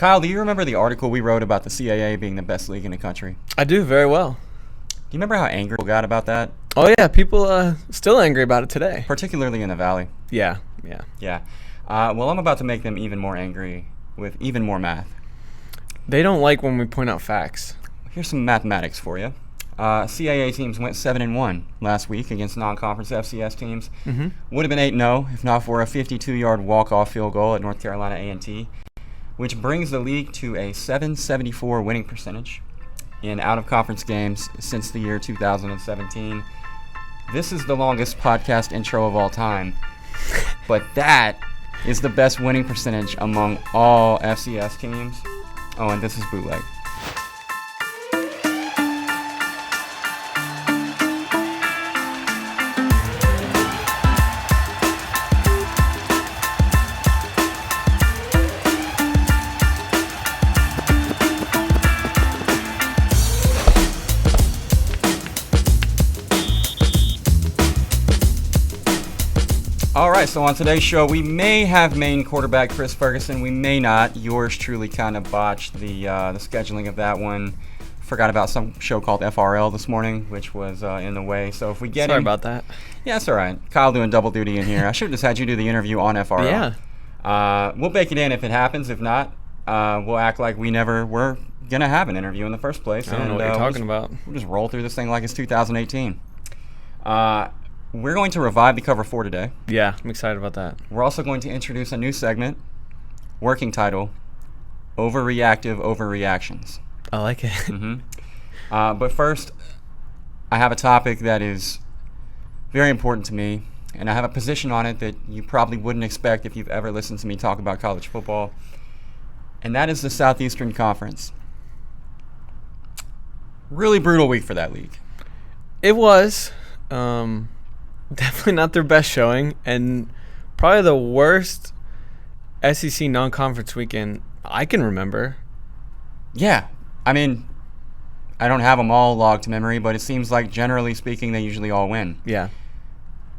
Kyle, do you remember the article we wrote about the CAA being the best league in the country? I do very well. Do you remember how angry people got about that? Oh, yeah. People still angry about it today. Particularly in the Valley. Yeah. Well, I'm about to make them even more angry with even more math. They don't like when we point out facts. Here's some mathematics for you. CAA teams went 7-1 last week against non-conference FCS teams. Mm-hmm. Would have been 8-0 if not for a 52-yard walk-off field goal at North Carolina A&T, which brings the league to a 774 winning percentage in out-of-conference games since the year 2017. This is the longest podcast intro of all time, but that is the best winning percentage among all FCS teams. Oh, and this is Bootleg. All right, so on today's show, we may have Maine quarterback Chris Ferguson. We may not. Yours truly kind of botched the scheduling of that one. Forgot about some show called FRL this morning, which was in the way. So if we get Sorry about that. Yeah, it's all right. Kyle doing double duty in here. I should have just had you do the interview on FRL. Yeah. We'll bake it in if it happens. If not, we'll act like we never were going to have an interview in the first place. I don't know what you're talking about. We'll just roll through this thing like it's 2018. We're going to revive the cover 4 today. Yeah, I'm excited about that. We're also going to introduce a new segment, working title, Overreactive Overreactions. I like it. Mm-hmm. But first, I have a topic that is very important to me, and I have a position on it that you probably wouldn't expect if you've ever listened to me talk about college football, and that is the Southeastern Conference. Really brutal week for that league. It was. Definitely not their best showing, and probably the worst SEC non-conference weekend I can remember. Yeah. I mean, I don't have them all logged to memory, but it seems like, generally speaking, they usually all win. Yeah.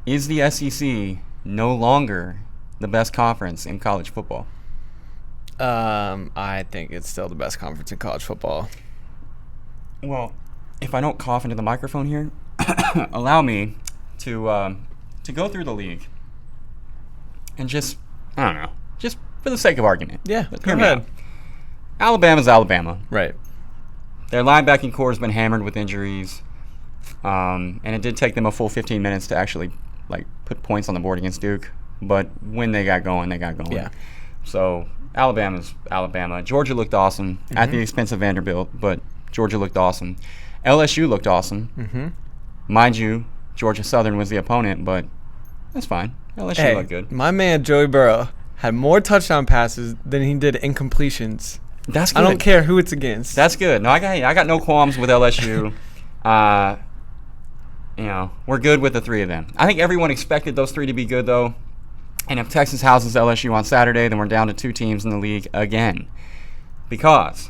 Is the SEC no longer the best conference in college football? I think it's still the best conference in college football. Well, if I don't cough into the microphone here, allow me to go through the league and just, I don't know, just for the sake of argument. Yeah, Hear me out. Alabama's Alabama. Right. Their linebacking core has been hammered with injuries, and it did take them a full 15 minutes to actually put points on the board against Duke. But when they got going, they got going. Yeah. So Alabama's Alabama. Georgia looked awesome at the expense of Vanderbilt, but Georgia looked awesome. LSU looked awesome. Mm-hmm. Mind you, Georgia Southern was the opponent, but that's fine. LSU looked good. My man Joey Burrow had more touchdown passes than he did incompletions. That's good. I don't care who it's against. That's good. No, I got no qualms with LSU. We're good with the three of them. I think everyone expected those three to be good, though. And if Texas houses LSU on Saturday, then we're down to 2 teams in the league again. Because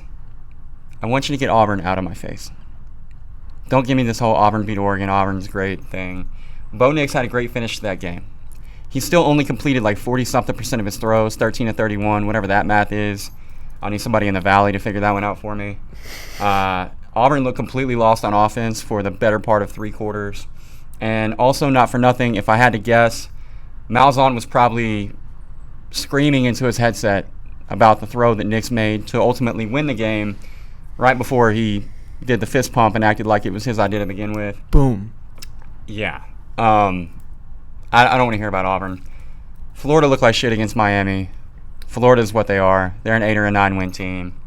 I want you to get Auburn out of my face. Don't give me this whole Auburn beat Oregon, Auburn's great thing. Bo Nix had a great finish to that game. He still only completed 40-something% of his throws, 13 of 31, whatever that math is. I need somebody in the Valley to figure that one out for me. Auburn looked completely lost on offense for the better part of 3 quarters. And also, not for nothing, if I had to guess, Malzahn was probably screaming into his headset about the throw that Nix made to ultimately win the game right before he did the fist pump and acted like it was his idea to begin with. Boom. Yeah. I don't want to hear about Auburn. Florida looked like shit against Miami. Florida's what they are. They're an 8 or a 9 win team.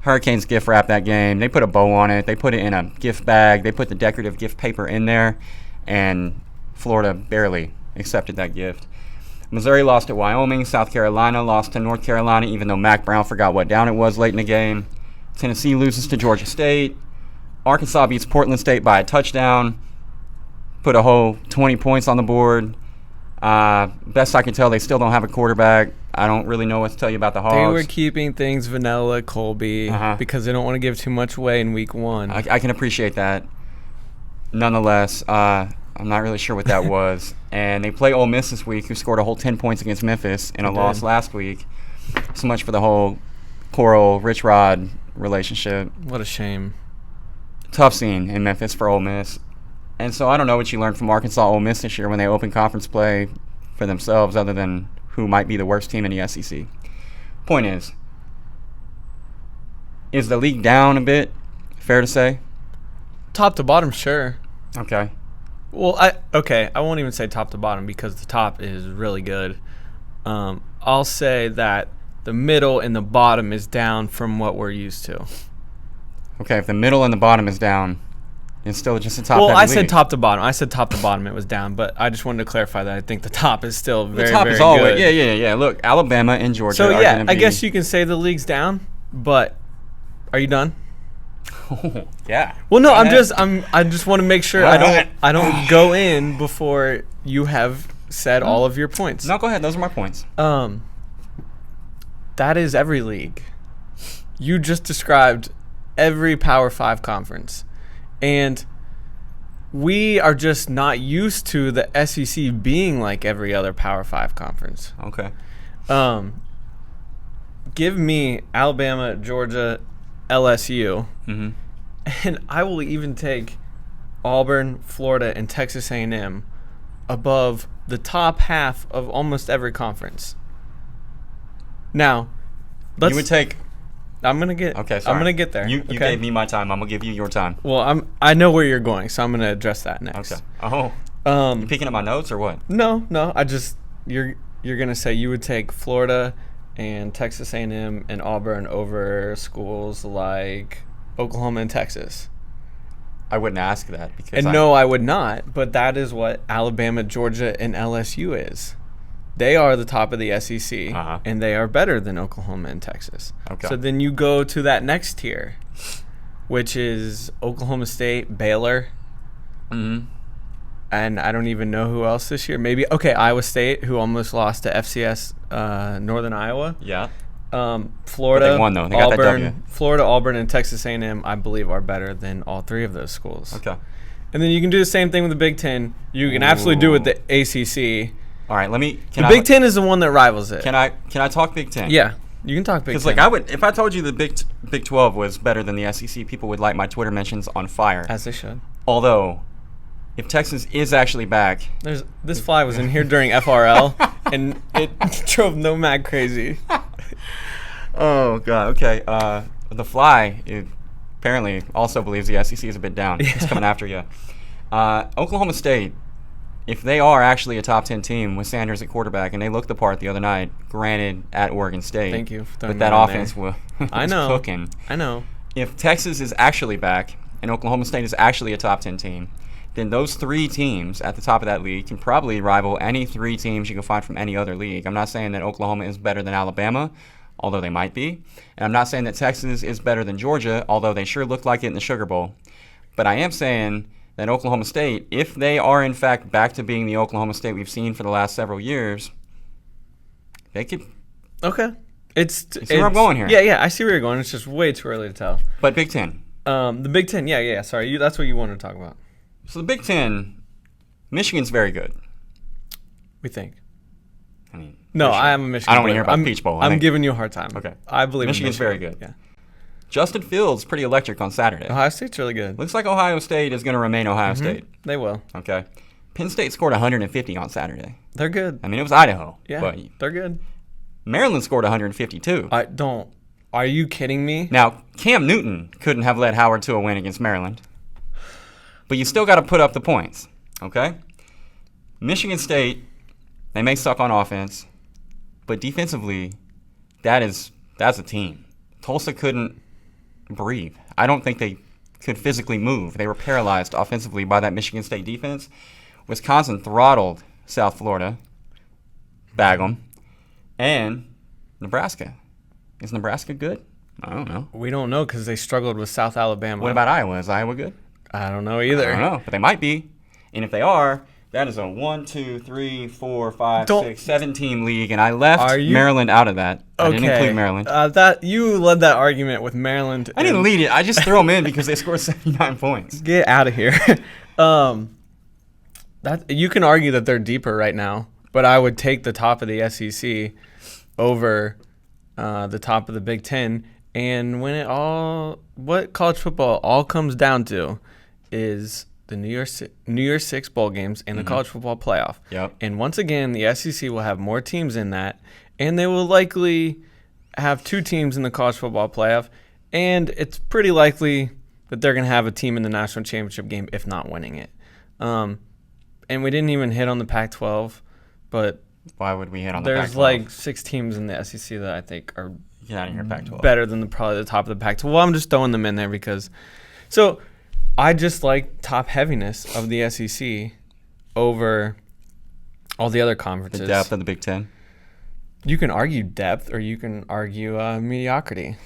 Hurricanes gift wrapped that game. They put a bow on it. They put it in a gift bag. They put the decorative gift paper in there, and Florida barely accepted that gift. Missouri lost to Wyoming. South Carolina lost to North Carolina, even though Mac Brown forgot what down it was late in the game. Tennessee loses to Georgia State. Arkansas beats Portland State by a touchdown. Put a whole 20 points on the board. Best I can tell, they still don't have a quarterback. I don't really know what to tell you about the Hogs. They were keeping things vanilla, Colby, because they don't want to give too much away in week 1. I can appreciate that. Nonetheless, I'm not really sure what that was. And they play Ole Miss this week, who scored a whole 10 points against Memphis in a loss last week. So much for the whole poor old Rich Rod relationship. What a shame. Tough scene in Memphis for Ole Miss. And so I don't know what you learned from Arkansas Ole Miss this year when they open conference play for themselves other than who might be the worst team in the SEC. Point is the league down a bit? Fair to say? Top to bottom, sure. Okay. Well, I won't even say top to bottom because the top is really good. I'll say that the middle and the bottom is down from what we're used to. Okay, if the middle and the bottom is down, it's still just a top. Well, I league. said top to bottom. I said top to bottom. It was down, but I just wanted to clarify that I think the top is still very, the top very is always good. yeah. Look, Alabama and Georgia. So are yeah, gonna I be, guess you can say the league's down, but are you done? Yeah. Well, no, Go ahead. I just want to make sure All I don't go in before you have said all of your points. No, go ahead. Those are my points. That is every league. You just described every Power 5 conference. And we are just not used to the SEC being like every other Power 5 conference. Okay. Give me Alabama, Georgia, LSU, Mm-hmm. and I will even take Auburn, Florida, and Texas A&M above the top half of almost every conference. Now, You would take. I'm gonna get. Okay, sorry. I'm gonna get there. You okay? gave me my time. I'm gonna give you your time. Well, I know where you're going, so I'm gonna address that next. Okay. Oh. You picking up my notes or what? No. I just you're gonna say you would take Florida and Texas A&M and Auburn over schools like Oklahoma and Texas. I wouldn't ask that because. And no, I would not. But that is what Alabama, Georgia, and LSU is. They are the top of the SEC, and they are better than Oklahoma and Texas. Okay. So then you go to that next tier, which is Oklahoma State, Baylor, Mm-hmm. and I don't even know who else this year. Maybe Iowa State, who almost lost to FCS Northern Iowa. Yeah. Florida, But they won, though. They got that Auburn, W. Florida, Auburn, and Texas A&M, I believe, are better than all three of those schools. Okay. And then you can do the same thing with the Big Ten. You can absolutely do it with the ACC. All right. Let me. The Big Ten is the one that rivals it. Can I talk Big Ten? Yeah, you can talk Big Ten. Because if I told you the Big 12 was better than the SEC, people would light my Twitter mentions on fire. As they should. Although, if Texas is actually back, This fly was in here during FRL, and it drove Nomad crazy. oh god. Okay. The Fly apparently also believes the SEC is a bit down. It's coming after you. Oklahoma State. If they are actually a top 10 team with Sanders at quarterback, and they looked the part the other night, granted at Oregon State. Thank you for throwing but that that in offense was I know. cooking. I know. If Texas is actually back and Oklahoma State is actually a top 10 team, then those three teams at the top of that league can probably rival any three teams you can find from any other league. I'm not saying that Oklahoma is better than Alabama, although they might be. And I'm not saying that Texas is better than Georgia, although they sure looked like it in the Sugar Bowl. But I am saying that Oklahoma State, if they are in fact back to being the Oklahoma State we've seen for the last several years, they could. Okay. You see where I'm going here? Yeah, I see where you're going. It's just way too early to tell. But Big Ten. The Big Ten, yeah. Sorry, that's what you wanted to talk about. So the Big Ten, Michigan's very good. We think. I mean, No, sure. I am a Michigan. I don't want to player. hear about Peach Bowl. I'm giving you a hard time. Okay. I believe Michigan's in Michigan. very good. Yeah. Justin Fields pretty electric on Saturday. Ohio State's really good. Looks like Ohio State is going to remain Ohio State. They will. Okay. Penn State scored 150 on Saturday. They're good. I mean, it was Idaho. Yeah, But they're good. Maryland scored 152. Are you kidding me? Now, Cam Newton couldn't have led Howard to a win against Maryland. But you still got to put up the points. Okay? Michigan State, they may suck on offense, but defensively, that's a team. Tulsa couldn't breathe. I don't think they could physically move. They were paralyzed offensively by that Michigan State defense. Wisconsin throttled South Florida. Bag 'em. And Nebraska. Is Nebraska good? I don't know. We don't know because they struggled with South Alabama. What about Iowa? Is Iowa good? I don't know either. I don't know, but they might be. And if they are, that is a 1, 2, 3, 4, 5, 6, 7 team league, and I left Maryland out of that. I didn't include Maryland. That you led that argument with Maryland. I didn't lead it. I just threw them in because they scored 79 points. Get out of here. That you can argue that they're deeper right now, but I would take the top of the SEC over the top of the Big Ten. And what college football all comes down to is the New Year's Six bowl games and the college football playoff. Yep. And once again, the SEC will have more teams in that, and they will likely have 2 teams in the college football playoff, and it's pretty likely that they're going to have a team in the national championship game, if not winning it. And we didn't even hit on the Pac-12, but why would we hit on the Pac-12? There's like 6 teams in the SEC that I think are Get out of here, Pac-12. better than probably the top of the Pac-12. Well, I'm just throwing them in there because – so I just like top heaviness of the SEC over all the other conferences. The depth of the Big Ten. You can argue depth or you can argue mediocrity.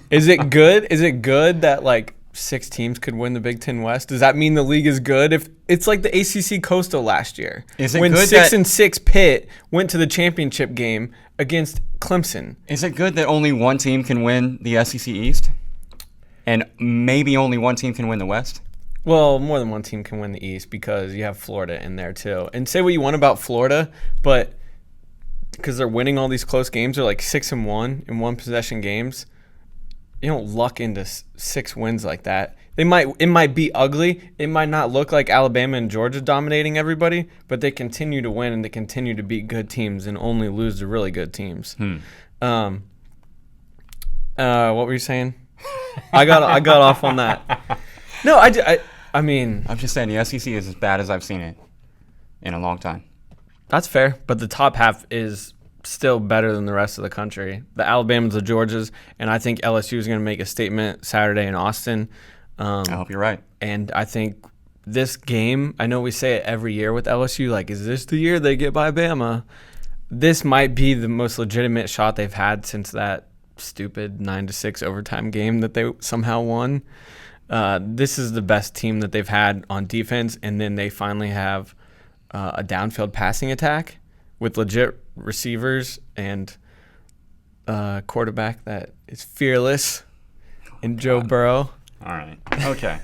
Is it good? Is it good that like 6 teams could win the Big Ten West? Does that mean the league is good? If it's like the ACC Coastal last year, is it when good 6-6 Pitt went to the championship game against Clemson? Is it good that only one team can win the SEC East, and maybe only one team can win the West? Well, more than one team can win the East because you have Florida in there too. And say what you want about Florida, but because they're winning all these close games, they're like 6-1 in one possession games. You don't luck into 6 wins like that. It might be ugly. It might not look like Alabama and Georgia dominating everybody, but they continue to win and they continue to beat good teams and only lose to really good teams. What were you saying? I got off on that. No, I mean, I'm just saying the SEC is as bad as I've seen it in a long time. That's fair, but the top half is still better than the rest of the country. The Alabamas, the Georgias, and I think LSU is going to make a statement Saturday in Austin. I hope you're right. And I think this game, I know we say it every year with LSU, like, is this the year they get by Bama? This might be the most legitimate shot they've had since that stupid 9-6 overtime game that they somehow won. This is the best team that they've had on defense, and then they finally have a downfield passing attack with legit receivers and a quarterback that is fearless in Joe Burrow. All right. Okay.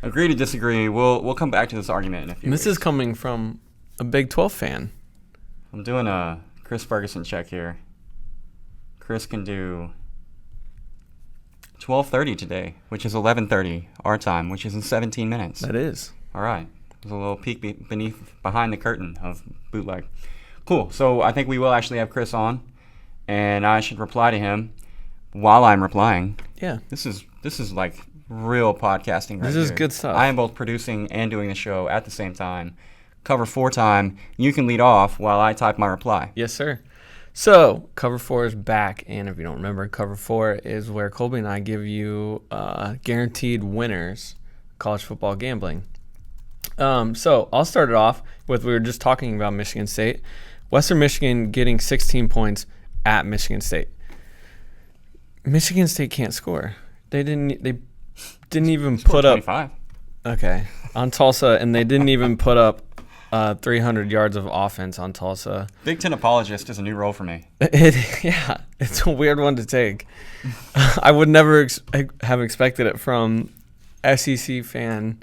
Agree to disagree. We'll come back to this argument in a few This weeks. is coming from a Big 12 fan. I'm doing a Chris Ferguson check here. Chris can do 12:30 today, which is 11:30 our time, which is in 17 minutes. That is. All right. There's a little peek behind the curtain of bootleg. Cool. So I think we will actually have Chris on, and I should reply to him while I'm replying. Yeah. This is like real podcasting right This is here. good stuff. I am both producing and doing the show at the same time. Cover 4 time. You can lead off while I type my reply. Yes, sir. So, Cover 4 is back, and if you don't remember, Cover 4 is where Colby and I give you guaranteed winners college football gambling. So, I'll start it off with, we were just talking about Michigan State. Western Michigan getting 16 points at Michigan State. Michigan State can't score. They didn't even put up 25. Okay, on Tulsa, and they didn't even put up 300 yards of offense on Tulsa. Big Ten apologist is a new role for me. Yeah, it's a weird one to take. I would never have expected it from SEC fan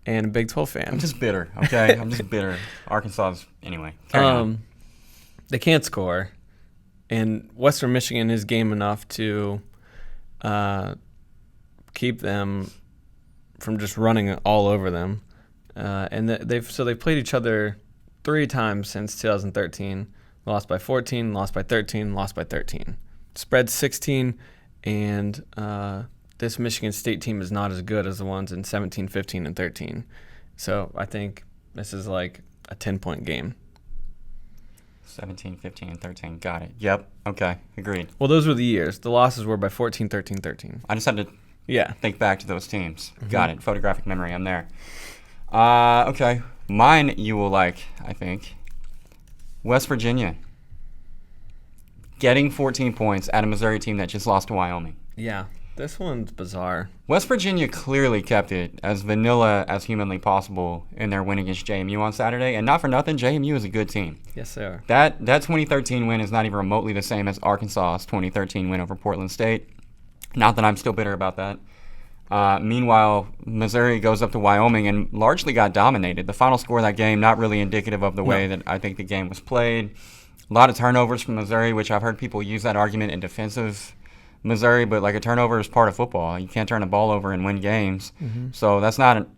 and a Big 12 fan. I'm just bitter, okay? I'm just bitter. Arkansas's, anyway. Carry on. They can't score, and Western Michigan is game enough to keep them from just running all over them. And they've played each other 3 times since 2013. Lost by 14, lost by 13, lost by 13. Spread 16, and this Michigan State team is not as good as the ones in 17, 15, and 13. So I think this is like a 10-point game. 17, 15, and 13. Got it. Yep. Okay. Agreed. Well, those were the years. The losses were by 14, 13, 13. I just had to Yeah. think back to those teams. Got it. Photographic memory. I'm there. Okay. Mine you will like, I think. West Virginia. Getting 14 points at a Missouri team that just lost to Wyoming. Yeah. This one's bizarre. West Virginia clearly kept it as vanilla as humanly possible in their win against JMU on Saturday. And not for nothing, JMU is a good team. Yes, sir. That 2013 win is not even remotely the same as Arkansas's 2013 win over Portland State. Not that I'm still bitter about that. Meanwhile, Missouri goes up to Wyoming and largely got dominated. The final score of that game, not really indicative of the way that I think the game was played. A lot of turnovers from Missouri, which I've heard people use that argument in defensive Missouri, but like a turnover is part of football. You can't turn the ball over and win games. So that's not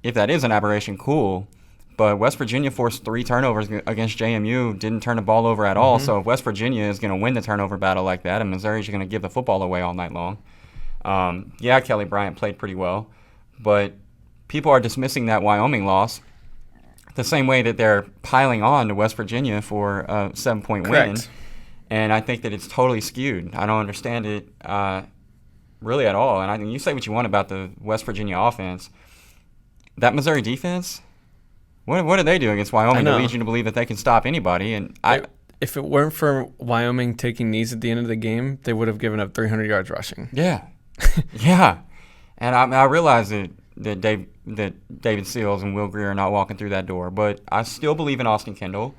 if that is an aberration, cool. But West Virginia forced 3 turnovers against JMU, didn't turn the ball over at all. So if West Virginia is going to win the turnover battle like that, and Missouri's going to give the football away all night long. Yeah, Kelly Bryant played pretty well, but people are dismissing that Wyoming loss the same way that they're piling on to West Virginia for a 7-point win. And I think that it's totally skewed. I don't understand it really at all. And I think you say what you want about the West Virginia offense. That Missouri defense, what did they do against Wyoming to lead you to believe that they can stop anybody? And if it weren't for Wyoming taking knees at the end of the game, they would have given up 300 yards rushing. Yeah. Yeah. And I realize that David Seals and Will Grier are not walking through that door, but I still believe in Austin Kendall.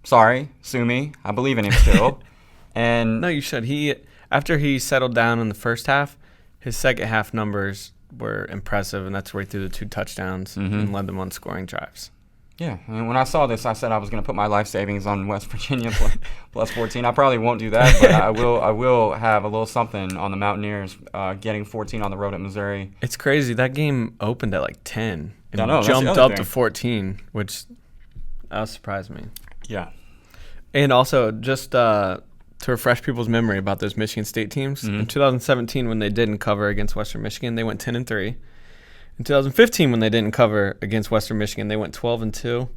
Sorry, sue me. I believe in him still. And no, you should. After he settled down in the first half, his second half numbers were impressive, and that's where he threw the 2 touchdowns and led them on scoring drives. Yeah, and when I saw this, I said I was going to put my life savings on West Virginia plus 14. I probably won't do that, but I will have a little something on the Mountaineers getting 14 on the road at Missouri. It's crazy. That game opened at like 10 and jumped up to 14, which surprised me. Yeah. And also, just to refresh people's memory about those Michigan State teams, in 2017, when they didn't cover against Western Michigan, they went 10-3. In 2015, when they didn't cover against Western Michigan, they went 12-2.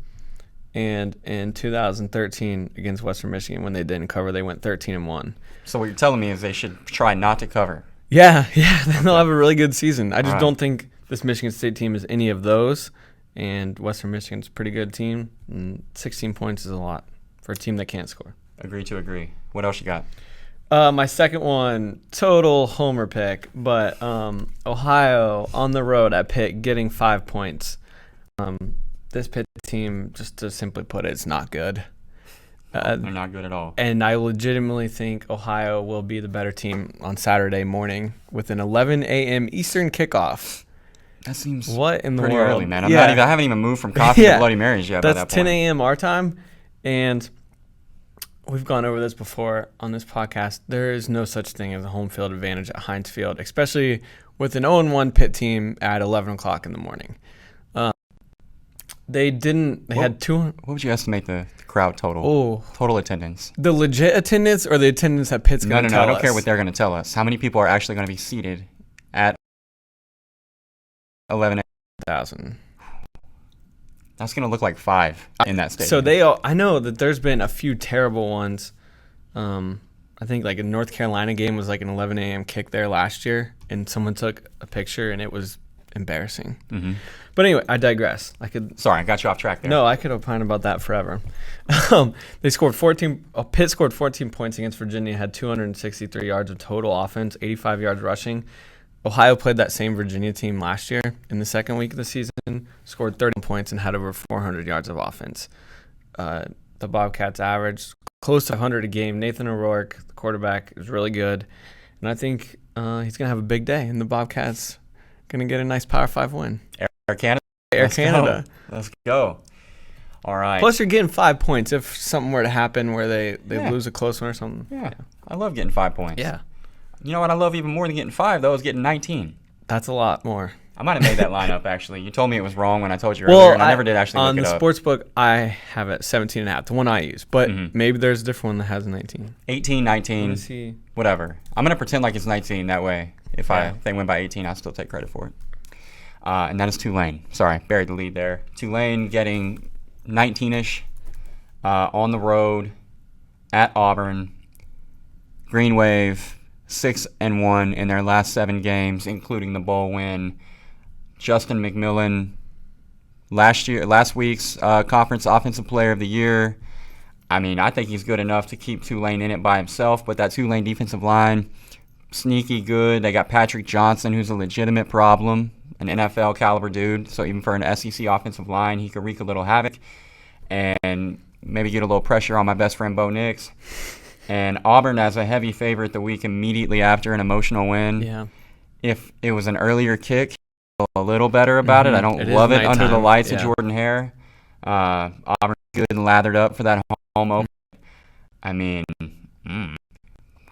And in 2013, against Western Michigan, when they didn't cover, they went 13-1. So what you're telling me is they should try not to cover. Yeah, then they'll have a really good season. I just don't think this Michigan State team is any of those. And Western Michigan's a pretty good team. And 16 points is a lot for a team that can't score. Agree to agree. What else you got? My second one, total homer pick, but Ohio on the road at Pitt getting 5 points. This Pitt team, just to simply put it, it's not good. They're not good at all. And I legitimately think Ohio will be the better team on Saturday morning with an 11 a.m. Eastern kickoff. That seems what in the pretty world? early, man. I haven't even moved from coffee to Bloody Marys yet. That's by that 10 point. a.m. our time, and we've gone over this before on this podcast. There is no such thing as a home field advantage at Heinz Field, especially with an 0-1 Pitt team at 11 o'clock in the morning. They had 200. What would you estimate the crowd total? Oh, total attendance. The legit attendance or the attendance that Pitt's going to tell us? No. I don't care what they're going to tell us. How many people are actually going to be seated at 11,000? That's going to look like 5 in that stadium. So I know that there's been a few terrible ones. I think like a North Carolina game was like an 11 a.m. kick there last year, and someone took a picture, and it was embarrassing. But anyway, I digress. Sorry, I got you off track there. No, I could opine about that forever. They scored 14. Pitt scored 14 points against Virginia, had 263 yards of total offense, 85 yards rushing. Ohio played that same Virginia team last year in the second week of the season, scored 30 points and had over 400 yards of offense. The Bobcats averaged close to 100 a game. Nathan O'Rourke, the quarterback, is really good. And I think he's going to have a big day, and the Bobcats going to get a nice Power 5 win. Air Canada. Canada. Let's go. All right. Plus, you're getting 5 points if something were to happen where they lose a close one or something. Yeah. I love getting 5 points. Yeah. You know what I love even more than getting 5, though, is getting 19. That's a lot more. I might have made that lineup, actually. You told me it was wrong when I told you earlier, and I never did actually look it up. On the sportsbook, I have it 17.5, the one I use. But maybe there's a different one that has 19. 18, 19, whatever. I'm going to pretend like it's 19 that way. If they win by 18, I'll still take credit for it. And that is Tulane. Sorry, buried the lead there. Tulane getting 19-ish on the road at Auburn. Green Wave 6-1 in their last 7 games, including the bowl win. Justin McMillan, last week's conference offensive player of the year. I mean, I think he's good enough to keep Tulane in it by himself, but that Tulane defensive line, sneaky good. They got Patrick Johnson, who's a legitimate problem, an NFL caliber dude. So even for an SEC offensive line, he could wreak a little havoc and maybe get a little pressure on my best friend Bo Nix. And Auburn as a heavy favorite the week immediately after an emotional win. Yeah. If it was an earlier kick, I feel a little better about it. I don't love it under the lights of Jordan Hare. Auburn's good and lathered up for that open. I mean,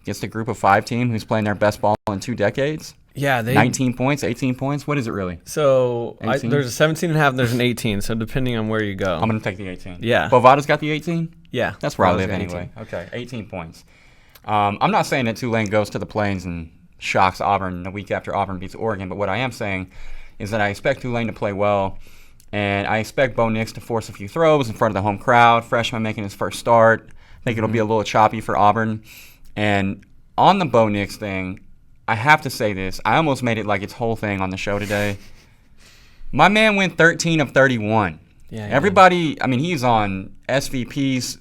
against a group of 5 team who's playing their best ball in 2 decades. Yeah, 19 points, 18 points. What is it really? So there's a 17.5 and there's an 18. So depending on where you go. I'm going to take the 18. Yeah. Bovada's got the 18? Yeah. That's where I live Bovada's anyway. Okay, 18 points. I'm not saying that Tulane goes to the Plains and shocks Auburn the week after Auburn beats Oregon, but what I am saying is that I expect Tulane to play well, and I expect Bo Nix to force a few throws in front of the home crowd, freshman making his first start. I think it'll be a little choppy for Auburn. And on the Bo Nix thing, I have to say this. I almost made it like its whole thing on the show today. My man went 13 of 31. Yeah. Everybody, I mean, he's on SVP's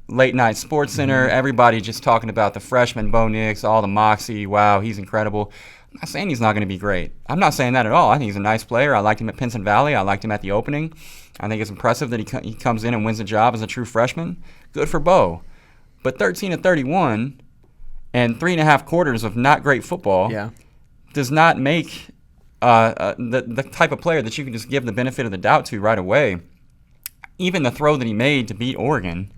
Late Night Sports Center. Everybody just talking about the freshman Bo Nix, all the moxie. Wow, he's incredible. I'm not saying he's not going to be great. I'm not saying that at all. I think he's a nice player. I liked him at Pinson Valley. I liked him at the opening. I think it's impressive that he comes in and wins the job as a true freshman. Good for Bo. But 13 of 31 and 3.5 quarters of not great football does not make the type of player that you can just give the benefit of the doubt to right away. Even the throw that he made to beat Oregon,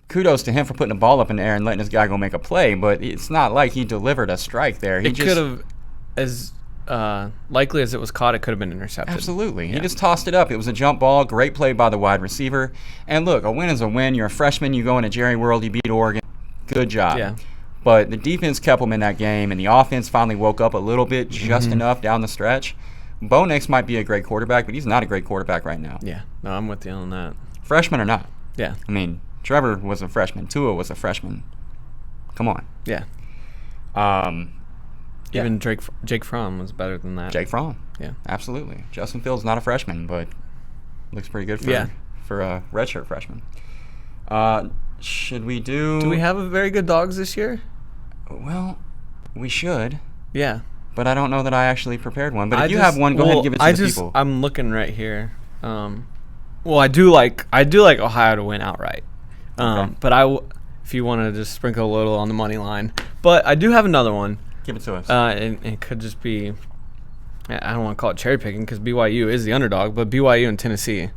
kudos to him for putting the ball up in the air and letting this guy go make a play, but it's not like he delivered a strike there. It could have, as likely as it was caught, it could have been intercepted. Absolutely. He just tossed it up. It was a jump ball, great play by the wide receiver. And look, a win is a win. You're a freshman. You go into Jerry World. You beat Oregon. Good job. Yeah. But the defense kept them in that game, and the offense finally woke up a little bit, just enough down the stretch. Bo Nix might be a great quarterback, but he's not a great quarterback right now. Yeah. No, I'm with you on that. Freshman or not. Yeah. I mean, Trevor was a freshman. Tua was a freshman. Come on. Yeah. Even Jake Fromm was better than that. Jake Fromm. Yeah. Absolutely. Justin Fields not a freshman, but looks pretty good for a redshirt freshman. Should we do... Do we have a very good dogs this year? Well, we should. Yeah. But I don't know that I actually prepared one. But if you have one, go ahead and give it to the people. I'm looking right here. Well, I do like Ohio to win outright. Okay. But if you want to just sprinkle a little on the money line. But I do have another one. Give it to us. And it could just be, I don't want to call it cherry picking because BYU is the underdog, but BYU and Tennessee.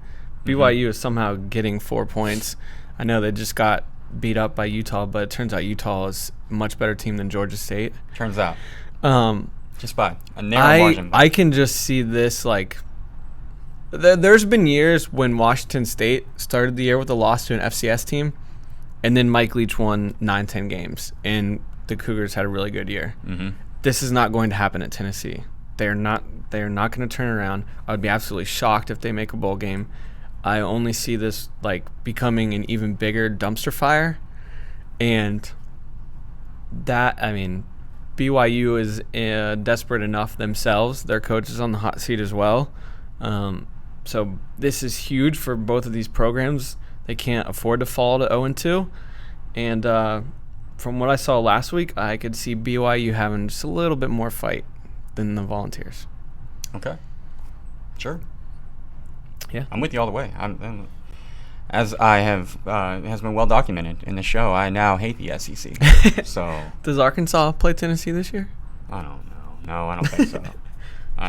BYU is somehow getting 4 points. I know they just got beat up by Utah, but it turns out Utah is a much better team than Georgia State. Turns out. Just by a narrow margin. I can just see this like there's been years when Washington State started the year with a loss to an FCS team, and then Mike Leach won 9-10 games, and the Cougars had a really good year. This is not going to happen at Tennessee. They are not going to turn around. I would be absolutely shocked if they make a bowl game. I only see this like becoming an even bigger dumpster fire, and that, I mean, BYU is desperate enough themselves. Their coach is on the hot seat as well. So this is huge for both of these programs. They can't afford to fall to 0-2. And from what I saw last week, I could see BYU having just a little bit more fight than the Volunteers. Okay. Sure. Yeah. I'm with you all the way. As I have has been well documented in the show, I now hate the SEC. So does Arkansas play Tennessee this year? I don't know. No, I don't think so.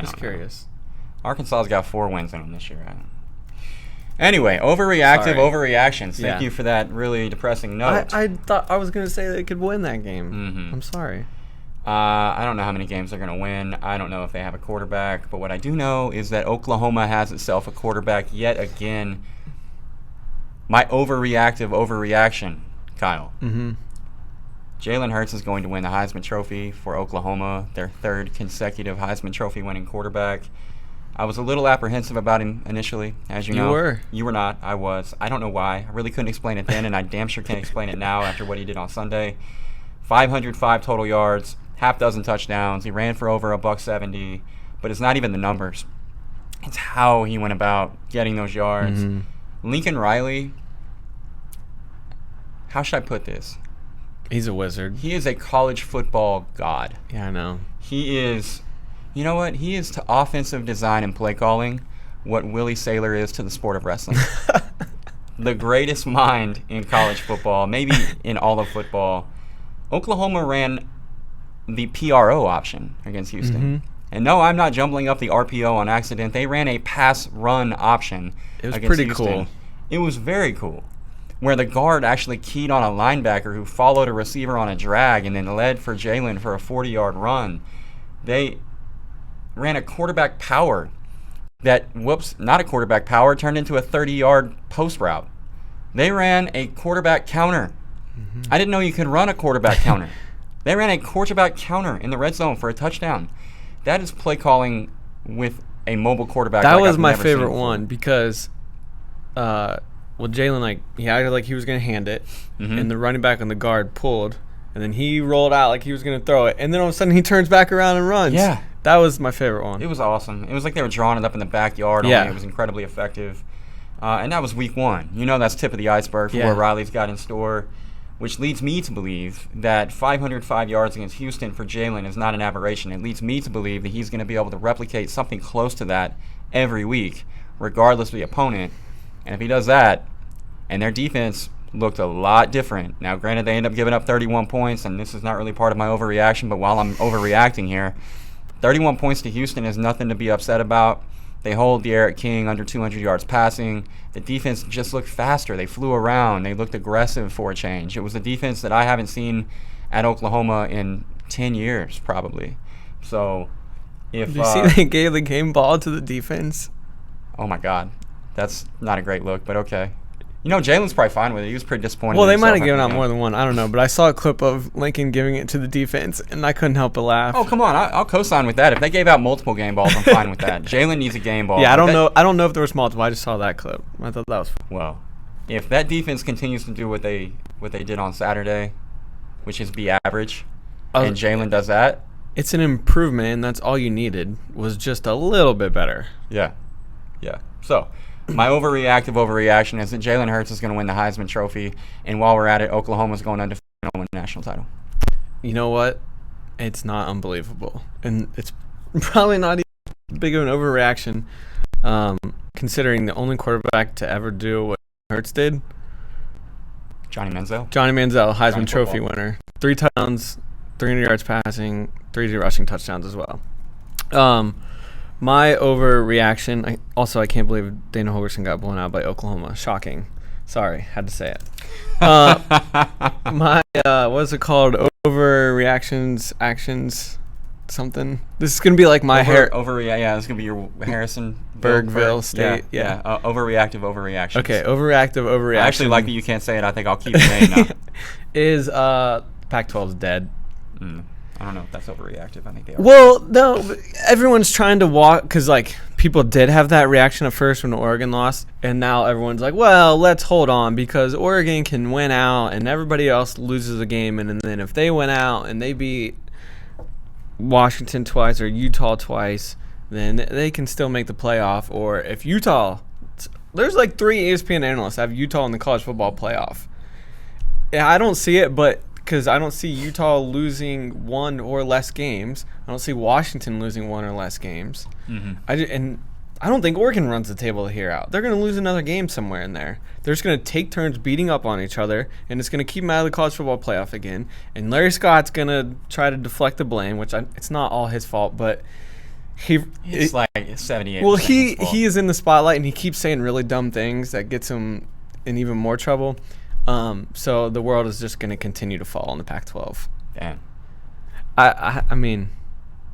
Just curious. Arkansas's got 4 wins in them this year. Anyway, overreactions. Thank you for that really depressing note. I thought I was going to say they could win that game. I'm sorry. I don't know how many games they're going to win. I don't know if they have a quarterback. But what I do know is that Oklahoma has itself a quarterback yet again. My overreaction, Kyle. Jalen Hurts is going to win the Heisman Trophy for Oklahoma, their 3rd consecutive Heisman Trophy winning quarterback. I was a little apprehensive about him initially, as you know. You were. You were not. I was. I don't know why. I really couldn't explain it then, and I damn sure can't explain it now after what he did on Sunday. 505 total yards, half dozen touchdowns. He ran for over $170, but it's not even the numbers. It's how he went about getting those yards. Lincoln Riley, how should I put this? He's a wizard. He is a college football god. Yeah, I know. He is, you know what? He is to offensive design and play calling what Willie Saylor is to the sport of wrestling. The greatest mind in college football, maybe in all of football. Oklahoma ran the PRO option against Houston. And no, I'm not jumbling up the RPO on accident. They ran a pass-run option against Houston. It was pretty cool. It was very cool. where the guard actually keyed on a linebacker who followed a receiver on a drag and then led for Jalen for a 40-yard run. They ran a quarterback power that, not a quarterback power, turned into a 30-yard post route. They ran a quarterback counter. Mm-hmm. I didn't know you could run a quarterback counter. They ran a quarterback counter in the red zone for a touchdown. That is play calling with a mobile quarterback. That was my favorite one because, Jalen, he acted like he was going to hand it, and the running back on the guard pulled, and then he rolled out like he was going to throw it, and then all of a sudden he turns back around and runs. Yeah. That was my favorite one. It was awesome. It was like they were drawing it up in the backyard. Yeah. Only it was incredibly effective. And that was week 1. That's tip of the iceberg for what Riley's got in store, which leads me to believe that 505 yards against Houston for Jalen is not an aberration. It leads me to believe that he's going to be able to replicate something close to that every week, regardless of the opponent. And if he does that, and their defense looked a lot different. Now, granted, they end up giving up 31 points, and this is not really part of my overreaction, but while I'm overreacting here, 31 points to Houston is nothing to be upset about. They hold De'Aaron King under 200 yards passing. The defense just looked faster. They flew around. They looked aggressive for a change. It was a defense that I haven't seen at Oklahoma in 10 years, probably. So, if did you see they gave the game ball to the defense? Oh, my God. That's not a great look, but okay. Jalen's probably fine with it. He was pretty disappointed. Well, they might have given out more than one. I don't know. But I saw a clip of Lincoln giving it to the defense, and I couldn't help but laugh. Oh, come on. I'll co-sign with that. If they gave out multiple game balls, I'm fine with that. Jalen needs a game ball. Yeah, I don't know if there was multiple. I just saw that clip. I thought that was fun. Well, if that defense continues to do what they did on Saturday, which is be average, and Jalen does that, it's an improvement, and that's all you needed was just a little bit better. Yeah. So, my overreaction is that Jalen Hurts is going to win the Heisman Trophy, and while we're at it, Oklahoma's going undefeated and win the national title. You know what? It's not unbelievable, and it's probably not even big of an overreaction, considering the only quarterback to ever do what Hurts did. Johnny Manziel, Heisman Trophy winner. 3 touchdowns, 300 yards passing, 3 rushing touchdowns as well. My overreaction, I can't believe Dana Holgorsen got blown out by Oklahoma. Shocking. Sorry, had to say it. My, what's it called? Overreactions, actions, something. This is going to be like my this is going to be your Harrisonburg State. Yeah. Overreactive overreactions. Okay, overreactive overreaction. I actually like that you can't say it. I think I'll keep the name now. Is Pac-12 is dead. I don't know if that's overreactive. I think they are. Well, no, everyone's trying to walk because, people did have that reaction at first when Oregon lost, and now everyone's like, well, let's hold on because Oregon can win out and everybody else loses a game, and then if they win out and they beat Washington twice or Utah twice, then they can still make the playoff. Or if Utah, there's 3 ESPN analysts have Utah in the college football playoff. Yeah, I don't see it, but because I don't see Utah losing 1 or less games. I don't see Washington losing 1 or less games. Mm-hmm. I don't think Oregon runs the table here out. They're going to lose another game somewhere in there. They're just going to take turns beating up on each other, and it's going to keep them out of the college football playoff again. And Larry Scott's going to try to deflect the blame, which it's not all his fault, but it's 78%. Well, he is in the spotlight, and he keeps saying really dumb things that gets him in even more trouble. So the world is just going to continue to fall in the Pac-12. Damn. I mean,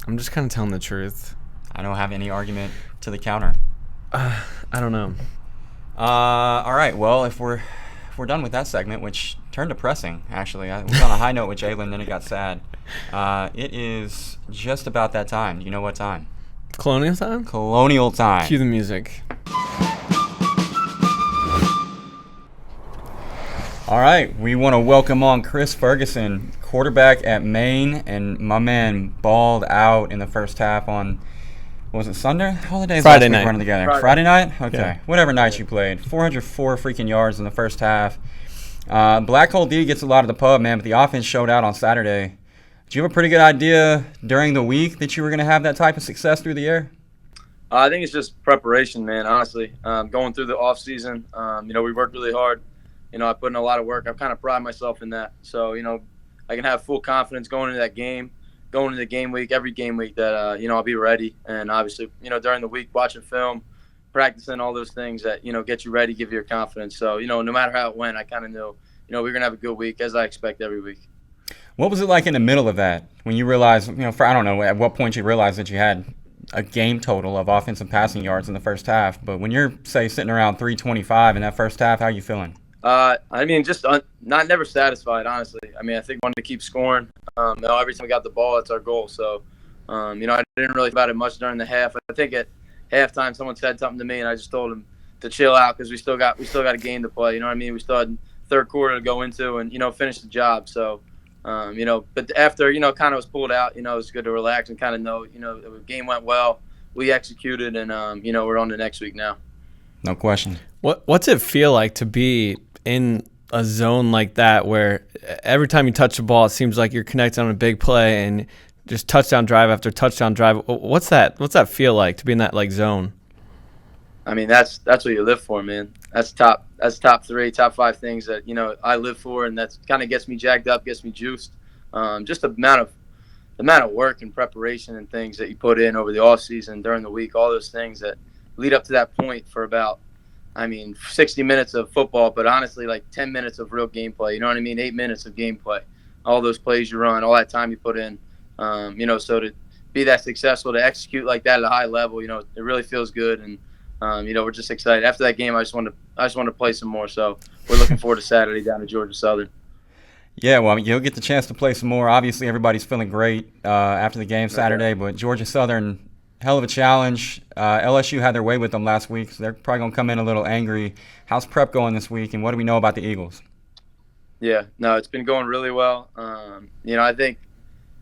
I'm just kind of telling the truth. I don't have any argument to the counter. I don't know. All right. Well, if we're done with that segment, which turned depressing, actually. I was on a high note with Jalen, then it got sad. It is just about that time. Do you know what time? Colonial time? Colonial time. Cue the music. All right, we want to welcome on Chris Ferguson, quarterback at Maine, and my man balled out in the first half on, was it Sunday? Holidays Friday night. Running together. Friday night? Okay, yeah. Whatever night you played. 404 freaking yards in the first half. Black Hole D gets a lot of the pub, man, but the offense showed out on Saturday. Did you have a pretty good idea during the week that you were going to have that type of success through the year? I think it's just preparation, man, honestly. Going through the off season, we worked really hard. I put in a lot of work. I kind of pride myself in that. So, I can have full confidence going into that game, going into the game week, every game week that, I'll be ready. And obviously, during the week, watching film, practicing all those things that, get you ready, give you your confidence. So, no matter how it went, I kind of knew, we were going to have a good week, as I expect every week. What was it like in the middle of that when you realized, I don't know at what point you realized that you had a game total of offensive passing yards in the first half, but when you're, say, sitting around 325 in that first half, how are you feeling? Just never satisfied, honestly. I think I wanted to keep scoring. Every time we got the ball, that's our goal. So, I didn't really think about it much during the half. I think at halftime, someone said something to me, and I just told them to chill out because we still got a game to play. You know what I mean? We still had third quarter to go into and finish the job. So, but after kind of was pulled out, it was good to relax and kind of know the game went well. We executed, and we're on to next week now. No question. What's it feel like to be in a zone like that where every time you touch the ball, it seems like you're connected on a big play and just touchdown drive after touchdown drive? What's that feel like to be in that zone? That's what you live for, man. That's top 3, top 5 things that I live for, and that's kind of gets me jacked up, gets me juiced. Just the amount of work and preparation and things that you put in over the off season, during the week, all those things that lead up to that point for about 60 minutes of football, but honestly 10 minutes of real gameplay. You know what I mean? 8 minutes of gameplay. All those plays you run, all that time you put in. So to be that successful, to execute like that at a high level, it really feels good, and we're just excited. After that game, I just want to play some more. So we're looking forward to Saturday down to Georgia Southern. Yeah, well, you'll get the chance to play some more. Obviously, everybody's feeling great after the game Saturday, but Georgia Southern, hell of a challenge. LSU had their way with them last week, so they're probably going to come in a little angry. How's prep going this week, and what do we know about the Eagles? Yeah, no, it's been going really well. I think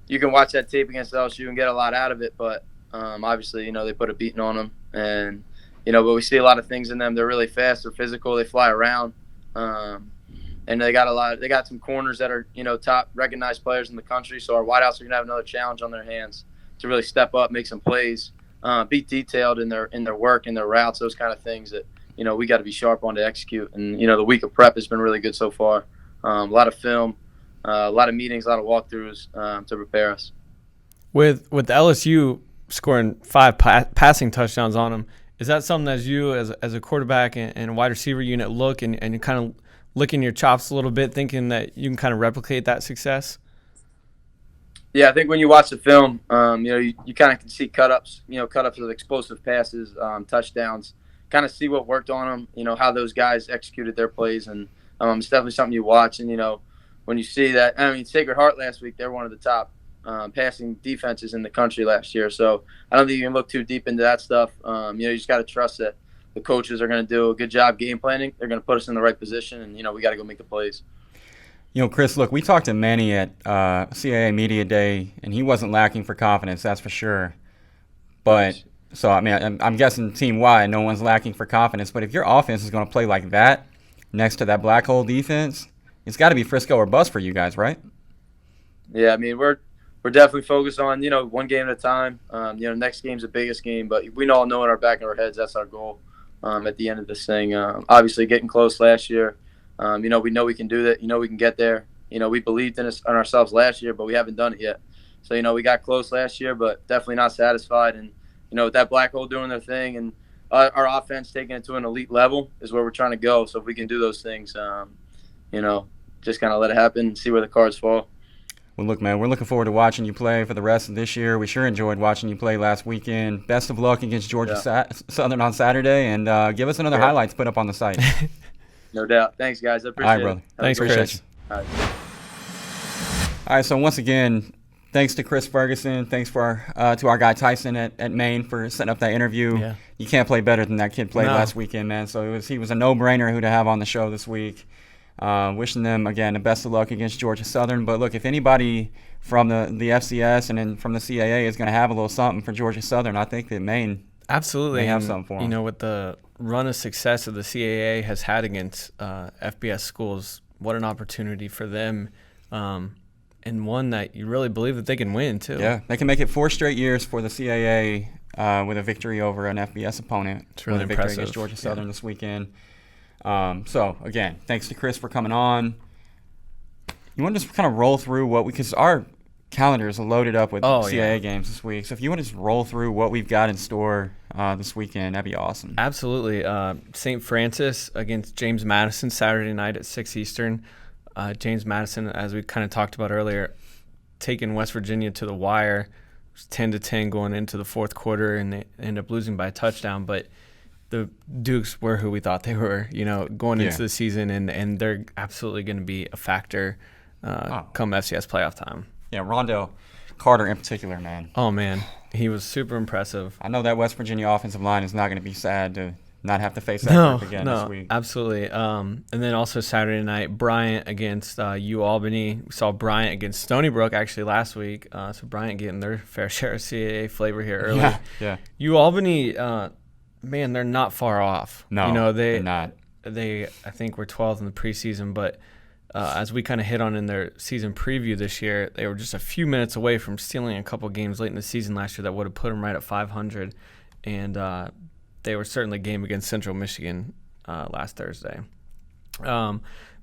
you can watch that tape against LSU and get a lot out of it, but obviously, they put a beating on them, and but we see a lot of things in them. They're really fast, they're physical, they fly around, and they got some corners that are top recognized players in the country. So our wideouts are gonna have another challenge on their hands to really step up, make some plays, be detailed in their work, in their routes, those kind of things that we got to be sharp on to execute. And the week of prep has been really good so far. A lot of film, a lot of meetings, a lot of walkthroughs to prepare us. With LSU scoring 5 passing touchdowns on them, is that something as you as a quarterback and a wide receiver unit look and you kind of licking your chops a little bit, thinking that you can kind of replicate that success? Yeah, I think when you watch the film, you kind of can see cut-ups of explosive passes, touchdowns, kind of see what worked on them, how those guys executed their plays. And it's definitely something you watch. And, when you see that, Sacred Heart last week, they're one of the top passing defenses in the country last year. So I don't think you can look too deep into that stuff. You just got to trust that the coaches are going to do a good job game planning. They're going to put us in the right position, and, we got to go make the plays. Chris, look, we talked to Manny at CAA Media Day, and he wasn't lacking for confidence, that's for sure. But, so, I'm guessing team-wide, no one's lacking for confidence. But if your offense is going to play like that next to that black hole defense, it's got to be Frisco or bust for you guys, right? Yeah, we're definitely focused on, one game at a time. Next game's the biggest game, but we all know in our back of our heads that's our goal at the end of this thing. Obviously, getting close last year. We know we can do that. We can get there. We believed in ourselves last year, but we haven't done it yet. So, we got close last year, but definitely not satisfied. And, with that black hole doing their thing and our offense taking it to an elite level is where we're trying to go. So if we can do those things, just kind of let it happen and see where the cards fall. Well, look, man, we're looking forward to watching you play for the rest of this year. We sure enjoyed watching you play last weekend. Best of luck against Georgia Southern on Saturday, and give us another highlights put up on the site. No doubt. Thanks, guys. I appreciate it. All right, brother. Thanks, Chris. All right. All right, so once again, thanks to Chris Ferguson. Thanks to our guy Tyson at Maine for setting up that interview. Yeah. You can't play better than that kid played last weekend, man. So he was a no-brainer who to have on the show this week. Wishing them, again, the best of luck against Georgia Southern. But, look, if anybody from the FCS and then from the CAA is going to have a little something for Georgia Southern, I think that Maine absolutely may have something for them. With the run of success that the CAA has had against FBS schools, what an opportunity for them, and one that you really believe that they can win, too. Yeah, they can make it 4 straight years for the CAA with a victory over an FBS opponent. It's really with a impressive. victory against Georgia Southern this weekend. So, again, thanks to Chris for coming on. You want to just kind of roll through because our calendar is loaded up with CAA games this week. So if you want to just roll through what we've got in store this weekend. That'd be awesome. Absolutely. St. Francis against James Madison Saturday night at 6 Eastern. James Madison, as we kind of talked about earlier, taking West Virginia to the wire. It was 10-10 going into the fourth quarter, and they ended up losing by a touchdown. But the Dukes were who we thought they were, going into the season, and they're absolutely going to be a factor come FCS playoff time. Yeah, Rondell Carter in particular, man. Oh, man. He was super impressive. I know that West Virginia offensive line is not going to be sad to not have to face that group again this week. Absolutely. And then also Saturday night, Bryant against UAlbany. We saw Bryant against Stony Brook actually last week. So Bryant getting their fair share of CAA flavor here early. Yeah. UAlbany, man, they're not far off. No, they're not. I think were 12th in the preseason, but as we kind of hit on in their season preview this year, they were just a few minutes away from stealing a couple games late in the season last year that would have put them right at 500. And they were certainly game against Central Michigan last Thursday.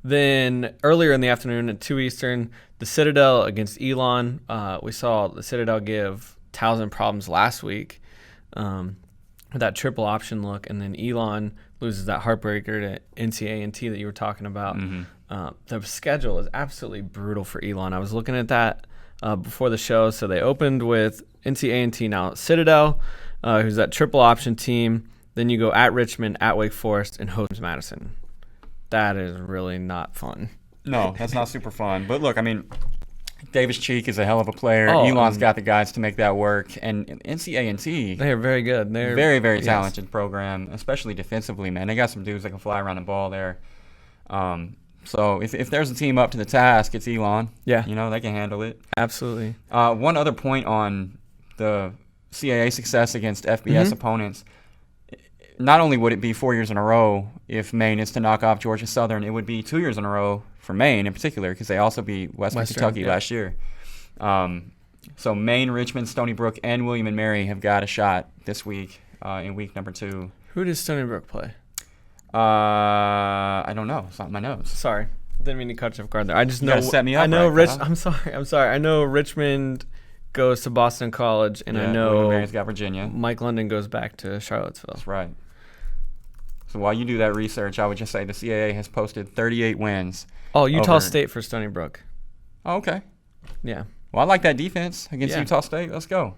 Then earlier in the afternoon at 2 Eastern, the Citadel against Elon. We saw the Citadel give Towson problems last week with that triple option look, and then Elon loses that heartbreaker to NC-A&T that you were talking about. Mm-hmm. The schedule is absolutely brutal for Elon. I was looking at that before the show. So they opened with NC-A&T, now Citadel, who's that triple option team. Then you go at Richmond, at Wake Forest, and host Madison. That is really not fun. No, that's not super fun. But look, I mean, Davis Cheek is a hell of a player. Elon's got the guys to make that work. And NC-A&T, they're very good. They're very, very talented program, especially defensively, man. They got some dudes that can fly around the ball there. So if there's a team up to the task, it's Elon. Yeah. They can handle it. Absolutely. One other point on the CAA success against FBS opponents. Not only would it be 4 years in a row if Maine is to knock off Georgia Southern, it would be 2 years in a row for Maine in particular because they also beat Western Kentucky last year. So Maine, Richmond, Stony Brook, and William & Mary have got a shot this week in week number 2. Who does Stony Brook play? I don't know. It's not in my notes. Sorry. Didn't mean to cut you off guard there. I just know. You gotta set me up. I know right, I'm sorry. I know Richmond goes to Boston College, and I know William & Mary's got Virginia. Mike London goes back to Charlottesville. That's right. So while you do that research, I would just say the CAA has posted 38 wins. Oh, Utah State for Stony Brook. Oh, okay. Yeah. Well, I like that defense against Utah State. Let's go.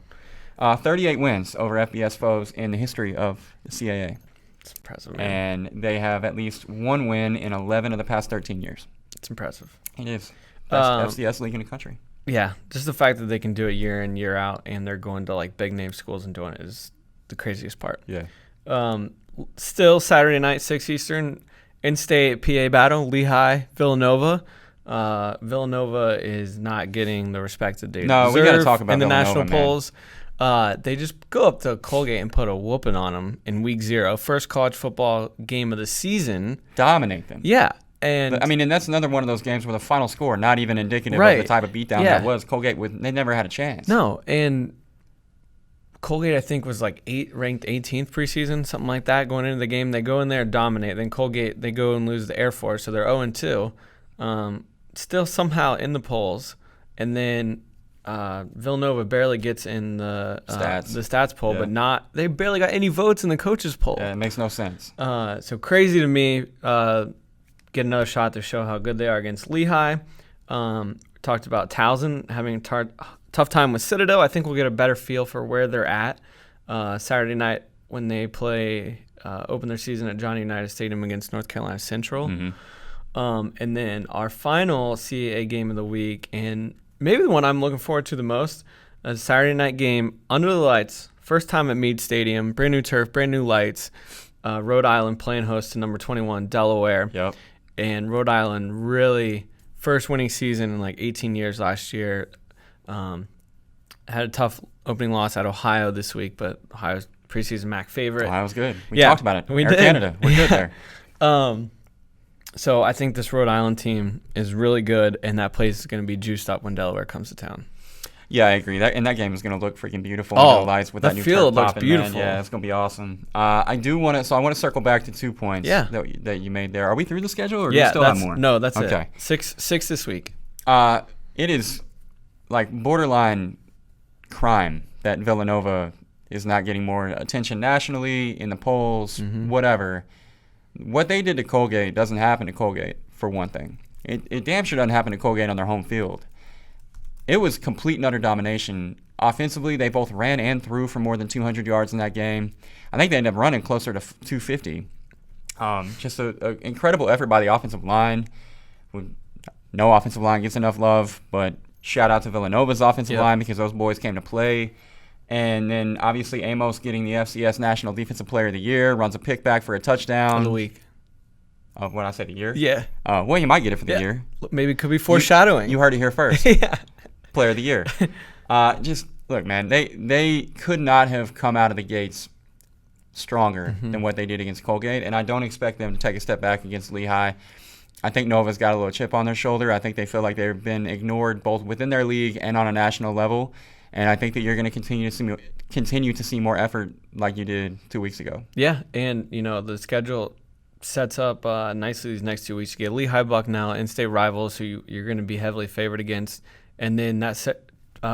38 wins over FBS foes in the history of the CAA. It's impressive, man. And they have at least one win in 11 of the past 13 years. It's impressive. It is. Best FCS league in the country. Yeah. Just the fact that they can do it year in, year out, and they're going to like big name schools and doing it is the craziest part. Yeah. Still Saturday night, 6 Eastern, in-state PA battle, Lehigh, Villanova. Villanova is not getting the respect that they deserve we got to talk about in the Villanova, national polls. They just go up to Colgate and put a whooping on them in week 0. First college football game of the season. Dominate them. Yeah. And that's another one of those games where the final score not even indicative of the type of beatdown that was. Colgate, they never had a chance. No, and Colgate, I think, was like ranked 18th preseason, something like that, going into the game. They go in there and dominate. Then Colgate, they go and lose the Air Force, so they're 0-2. Still somehow in the polls. And then Villanova barely gets in the stats poll, but they barely got any votes in the coaches poll. Yeah, it makes no sense. So crazy to me. Get another shot to show how good they are against Lehigh. Talked about Towson having a tough time with Citadel. I think we'll get a better feel for where they're at Saturday night when they play open their season at Johnny Unitas Stadium against North Carolina Central. Mm-hmm. And then our final CAA game of the week, and maybe the one I'm looking forward to the most, a Saturday night game under the lights. First time at Meade Stadium, brand new turf, brand new lights. Rhode Island playing host to number 21, Delaware. Yep. And Rhode Island really first winning season in like 18 years last year. Had a tough opening loss at Ohio this week, but Ohio's preseason MAC favorite. Ohio's good. We talked about it. We Air did. Canada. We're good there. So I think this Rhode Island team is really good, and that place is going to be juiced up when Delaware comes to town. Yeah, I agree. That game is going to look freaking beautiful under the lights with that new field turf looks popping, beautiful. Man. Yeah, it's going to be awesome. I want to circle back to 2 points that you made there. Are we through the schedule, or do you still have more? No, that's okay. It. Six this week. It is like borderline crime that Villanova is not getting more attention nationally, in the polls, whatever. What they did to Colgate doesn't happen to Colgate, for one thing. It damn sure doesn't happen to Colgate on their home field. It was complete and utter domination. Offensively, they both ran and threw for more than 200 yards in that game. I think they ended up running closer to 250. Just an incredible effort by the offensive line. No offensive line gets enough love, but shout out to Villanova's offensive line because those boys came to play. And then, obviously, Amos getting the FCS National Defensive Player of the Year, runs a pick back for a touchdown. For the week. Of what I said, the year? Yeah. Well, you might get it for the year. Maybe it could be foreshadowing. You heard it here first. Yeah. Player of the Year. Just, look, man, they could not have come out of the gates stronger than what they did against Colgate, and I don't expect them to take a step back against Lehigh. I think Nova's got a little chip on their shoulder. I think they feel like they've been ignored both within their league and on a national level. And I think that you're going to continue to see more effort like you did 2 weeks ago. Yeah, and, the schedule sets up nicely these next 2 weeks. You get Lehigh Bucknell, in-state rivals who you're going to be heavily favored against. And then that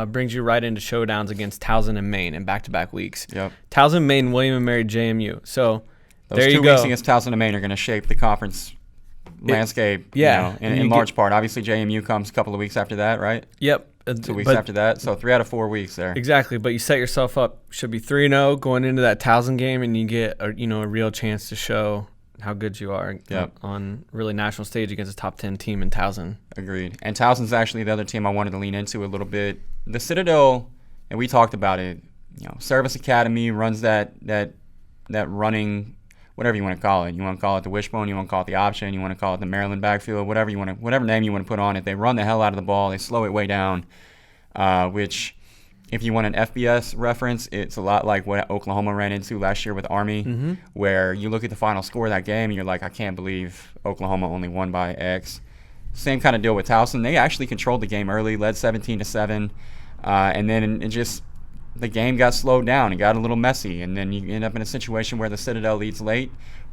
brings you right into showdowns against Towson and Maine in back-to-back weeks. Yep. Towson, Maine, William & Mary, JMU. So those there you 2 go. weeks against Towson and Maine are going to shape the conference landscape in large part. Obviously, JMU comes a couple of weeks after that, right? Yep. 2 weeks after that, so 3 out of 4 weeks there. Exactly, but you set yourself up, should be 3-0 going into that Towson game, and you get a real chance to show how good you are on really national stage against a top 10 team in Towson. Agreed. And Towson's actually the other team I wanted to lean into a little bit. The Citadel, and we talked about it, Service Academy runs that running, whatever you want to call it. You want to call it the wishbone, you want to call it the option, you want to call it the Maryland backfield, whatever name you want to put on it. They run the hell out of the ball. They slow it way down, which if you want an FBS reference, it's a lot like what Oklahoma ran into last year with Army, where you look at the final score of that game and you're like, I can't believe Oklahoma only won by X. Same kind of deal with Towson. They actually controlled the game early, led 17-7, and then the game got slowed down and got a little messy, and then you end up in a situation where the Citadel leads late.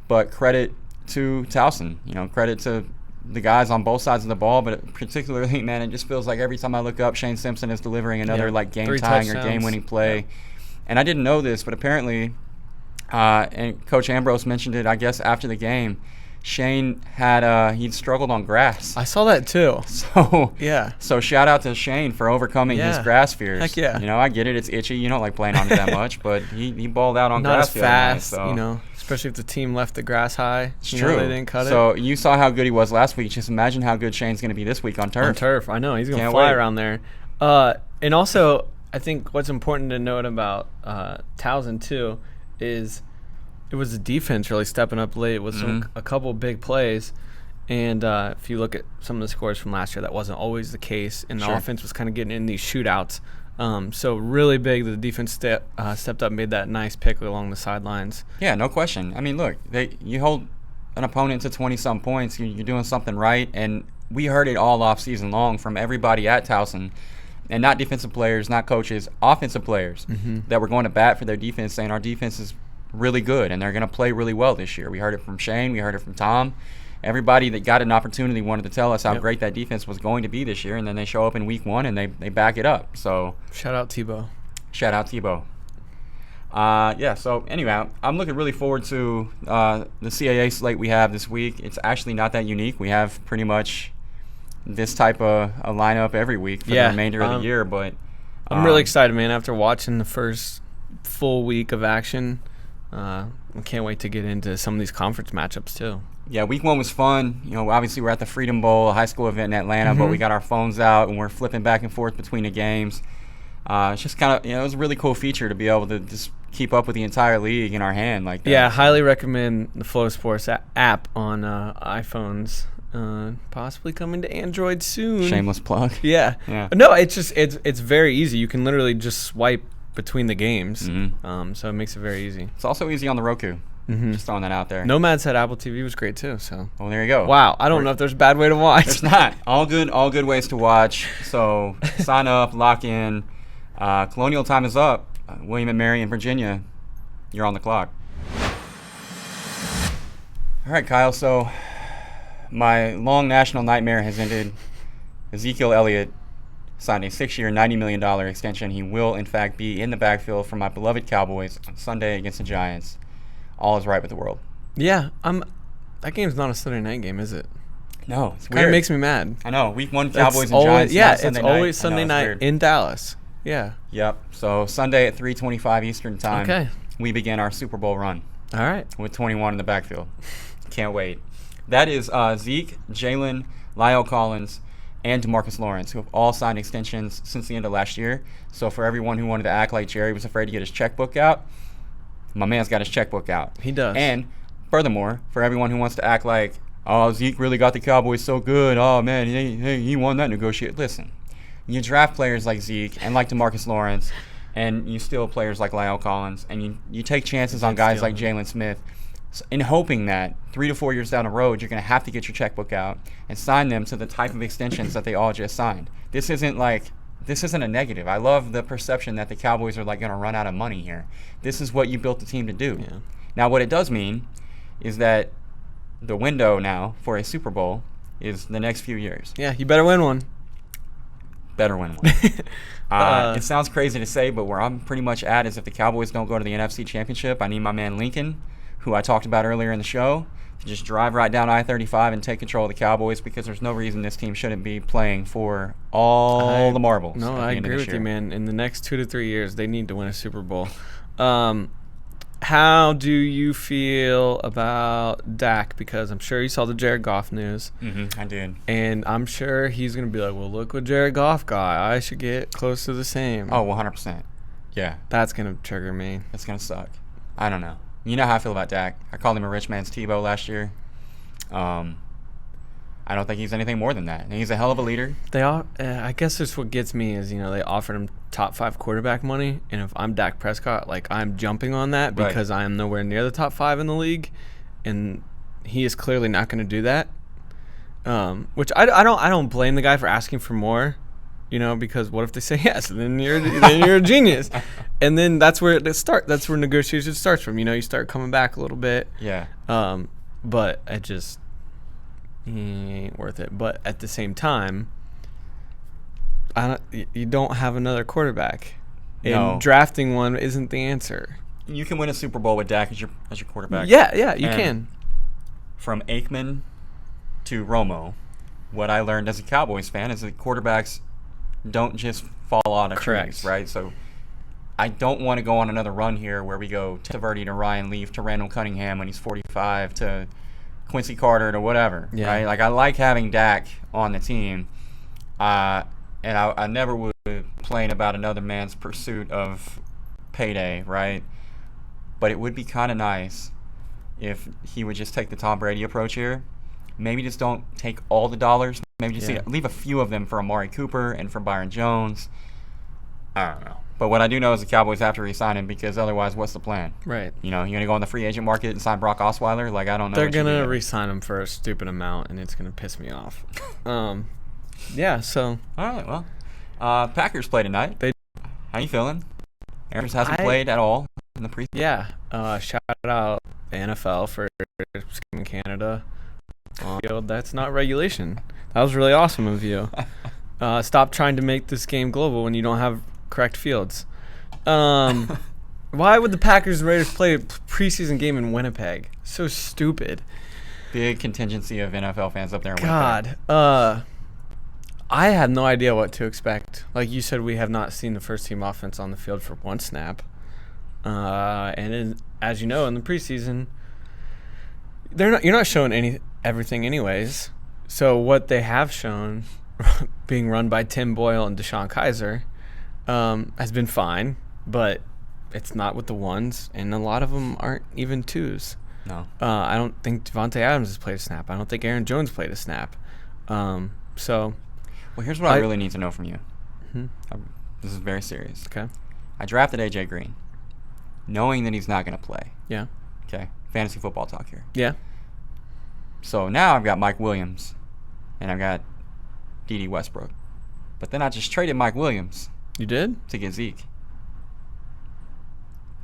But credit to Towson, credit to the guys on both sides of the ball, but particularly, man, it just feels like every time I look up, Shane Simpson is delivering another game-tying or game-winning play. Yeah. And I didn't know this, but apparently, and Coach Ambrose mentioned it, I guess, after the game, Shane had he'd struggled on grass. I saw that too. So shout out to Shane for overcoming his grass fears. Heck yeah. I get it, it's itchy. You don't like playing on it that much, but he balled out on not grass. Not as fast, especially if the team left the grass high. It's true. They didn't cut it. So you saw how good he was last week. Just imagine how good Shane's going to be this week on turf. On turf, I know he's going to fly around there. And also, I think what's important to note about Towson too is it was the defense really stepping up late with a couple big plays. And if you look at some of the scores from last year, that wasn't always the case. And the offense was kind of getting in these shootouts. So really big that the defense stepped up, made that nice pick along the sidelines. Yeah, no question. I mean, look, you hold an opponent to 20-some points, you're doing something right. And we heard it all off season long from everybody at Towson. And not defensive players, not coaches, offensive players that were going to bat for their defense, saying our defense is really good and they're going to play really well this year. We heard it from Shane. We heard it from Tom. Everybody that got an opportunity wanted to tell us how great that defense was going to be this year, and then they show up in week 1 and they back it up. So shout out Tebow. So anyway, I'm looking really forward to the CAA slate we have this week. It's actually not that unique. We have pretty much this type of a lineup every week for the remainder of the year. But I'm really excited, man, after watching the first full week of action. I can't wait to get into some of these conference matchups too. Yeah, week 1 was fun. Obviously we're at the Freedom Bowl, a high school event in Atlanta, but we got our phones out and we're flipping back and forth between the games. It's just kind of, it was a really cool feature to be able to just keep up with the entire league in our hand like that. Yeah, highly recommend the Flow Sports app on iPhones. Possibly coming to Android soon. Shameless plug. Yeah. No, it's very easy. You can literally just swipe between the games. So it makes it very easy. It's also easy on the Roku. Just throwing that out there. Nomad said Apple TV was great too. So. Well, there you go. Wow, I don't know if there's a bad way to watch. There's not. All good ways to watch. So sign up, lock in. Colonial time is up. William & Mary in Virginia, you're on the clock. All right, Kyle. So my long national nightmare has ended. Ezekiel Elliott signed a 6-year, $90 million extension. He will, in fact, be in the backfield for my beloved Cowboys on Sunday against the Giants. All is right with the world. Yeah, that game's not a Sunday night game, is it? No, it's Kind weird. of makes me mad. I know. Week 1 That's Cowboys and always, Giants. yeah, not Sunday it's night. always I know, Sunday it's night weird. in Dallas. Yeah. Yep. So Sunday at 3:25 Eastern time, Okay. we begin our Super Bowl run All right. with 21 in the backfield. Can't wait. That is Zeke, Jalen, Lyle Collins, and DeMarcus Lawrence, who have all signed extensions since the end of last year. So for everyone who wanted to act like Jerry was afraid to get his checkbook out, my man's got his checkbook out. He does. And furthermore, for everyone who wants to act like, oh, Zeke really got the Cowboys so good. Oh, man, he won that negotiation. Listen, you draft players like Zeke and like DeMarcus Lawrence, and you steal players like Lyle Collins, and you take chances on guys like Jalen Smith in hoping that 3 to 4 years down the road, you're going to have to get your checkbook out and sign them to the type of extensions that they all just signed. This isn't a negative. I love the perception that the Cowboys are like going to run out of money here. This is what you built the team to do. Yeah. Now, what it does mean is that the window now for a Super Bowl is the next few years. Yeah, you better win one. Better win one. It sounds crazy to say, but where I'm pretty much at is if the Cowboys don't go to the NFC Championship, I need my man Lincoln, who I talked about earlier in the show, to just drive right down I-35 and take control of the Cowboys, because there's no reason this team shouldn't be playing for all the marbles. No, I agree with you, man. In the next 2 to 3 years, they need to win a Super Bowl. How do you feel about Dak? Because I'm sure you saw the Jared Goff news. I did. And I'm sure he's going to be like, well, look what Jared Goff got. I should get close to the same. Oh, 100%. Yeah. That's going to trigger me. It's going to suck. I don't know. You know how I feel about Dak. I called him a rich man's Tebow last year. I don't think he's anything more than that. And he's a hell of a leader. They are. I guess that's what gets me is, they offered him top 5 quarterback money, and if I'm Dak Prescott, like, I'm jumping on that because I am nowhere near the top 5 in the league, and he is clearly not going to do that. Which I don't blame the guy for asking for more, because what if they say yes? Then you're a genius, and then that's where That's where negotiation starts from. You start coming back a little bit. Yeah. But it just. He ain't worth it. But at the same time, you don't have another quarterback. No. And drafting one isn't the answer. You can win a Super Bowl with Dak as your quarterback. Yeah, you can. From Aikman to Romo, what I learned as a Cowboys fan is that quarterbacks don't just fall out of trees, right? So I don't want to go on another run here where we go Teverdi to Ryan Leaf to Randall Cunningham when he's 45 to Quincy Carter to whatever, right? Like, I like having Dak on the team, and I never would complain about another man's pursuit of payday, right? But it would be kind of nice if he would just take the Tom Brady approach here. Maybe just don't take all the dollars. Maybe just leave a few of them for Amari Cooper and for Byron Jones. I don't know. But what I do know is the Cowboys have to re-sign him, because otherwise, what's the plan? Right. You're going to go on the free agent market and sign Brock Osweiler? Like, I don't know. They're going to re-sign him for a stupid amount, and it's going to piss me off. Yeah, so. All right, well. Packers play tonight. How you feeling? Aaron's hasn't played at all in the preseason. Yeah. Shout out the NFL for skimming Canada. That's not regulation. That was really awesome of you. Stop trying to make this game global when you don't have correct fields. Why would the Packers and Raiders play a preseason game in Winnipeg? So stupid. Big contingency of NFL fans up there in Winnipeg. God. I had no idea what to expect. Like you said, we have not seen the first team offense on the field for one snap. As you know, in the preseason, you're not showing everything anyways. So what they have shown, being run by Tim Boyle and Deshaun Kaiser, has been fine, but it's not with the ones, and a lot of them aren't even twos. No. I don't think Devontae Adams has played a snap. I don't think Aaron Jones played a snap. So. Well, here's what I really need to know from you. Mm-hmm. This is very serious. Okay. I drafted A.J. Green, knowing that he's not going to play. Yeah. Okay. Fantasy football talk here. Yeah. So now I've got Mike Williams, and I've got D.D. Westbrook. But then I just traded Mike Williams. You did? To get Zeke.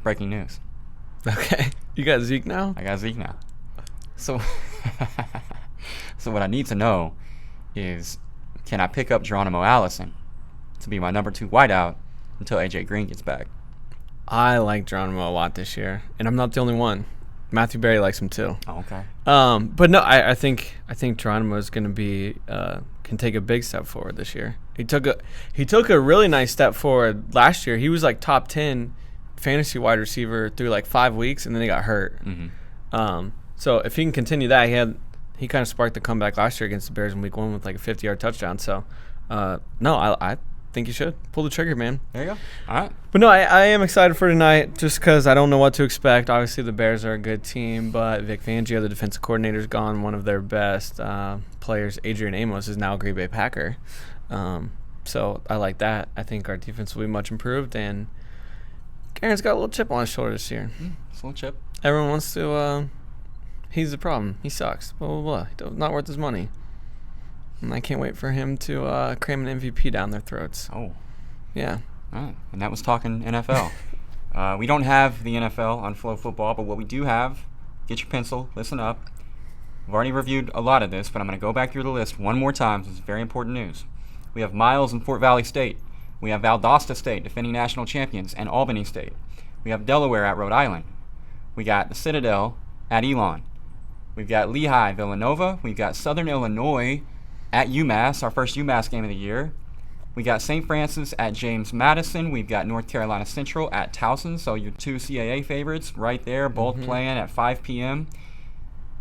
Breaking news. Okay. You got Zeke now? I got Zeke now. So, so what I need to know is, can I pick up Geronimo Allison to be my number 2 wideout until A.J. Green gets back. I like Geronimo a lot this year, and I'm not the only one. Matthew Berry likes him too. Oh, okay. But no, I think Geronimo is going to be can take a big step forward this year. He took a really nice step forward last year. He was like top 10 fantasy wide receiver through like 5 weeks, and then he got hurt. Mm-hmm. So if he can continue that, he kind of sparked the comeback last year against the Bears in week 1 with like a 50-yard touchdown. So no, I think you should pull the trigger, man. There you go. All right. But no, I am excited for tonight just because I don't know what to expect. Obviously, the Bears are a good team, but Vic Fangio, the defensive coordinator, is gone. One of their best players, Adrian Amos, is now a Green Bay Packer. So I like that. I think our defense will be much improved, and Aaron's got a little chip on his shoulder this year. It's a little chip. Everyone wants to he's the problem. He sucks. Blah, blah, blah. Not worth his money. And I can't wait for him to cram an MVP down their throats. Oh. Yeah. All right. And that was talking NFL. We don't have the NFL on FloFootball, but what we do have, get your pencil, listen up. I've already reviewed a lot of this, but I'm going to go back through the list one more time. This is very important news. We have Miles and Fort Valley State. We have Valdosta State, defending national champions, and Albany State. We have Delaware at Rhode Island. We got the Citadel at Elon. We've got Lehigh, Villanova. We've got Southern Illinois at UMass, our first UMass game of the year. We got St. Francis at James Madison. We've got North Carolina Central at Towson. So your 2 CAA favorites right there, both playing at 5 p.m.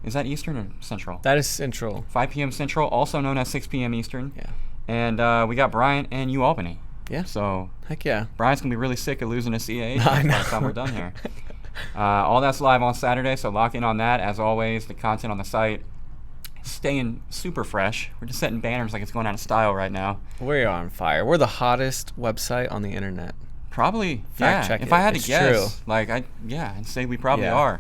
Is that Eastern or Central? That is Central. 5 p.m. Central, also known as 6 p.m. Eastern. Yeah. And we got Bryant and UAlbany. Yeah. So heck yeah. Bryant's going to be really sick of losing a CAA I know. by the time we're done here. All that's live on Saturday, so lock in on that. As always, the content on the site staying super fresh. We're just setting banners like it's going out of style right now. We're on fire. We're the hottest website on the internet. Probably, Fact yeah. check If it. I had It's to guess, true. I'd say we probably Yeah.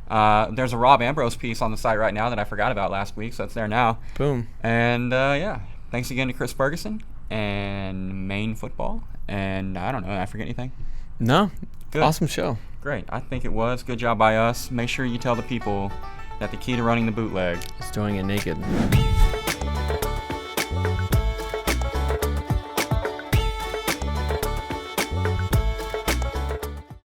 are. There's a Rob Ambrose piece on the site right now that I forgot about last week, so it's there now. Boom. And yeah, thanks again to Chris Ferguson and Maine football. And I don't know, did I forget anything? No. Good. Awesome show. Great. I think it was. Good job by us. Make sure you tell the people that the key to running the bootleg It's doing it naked.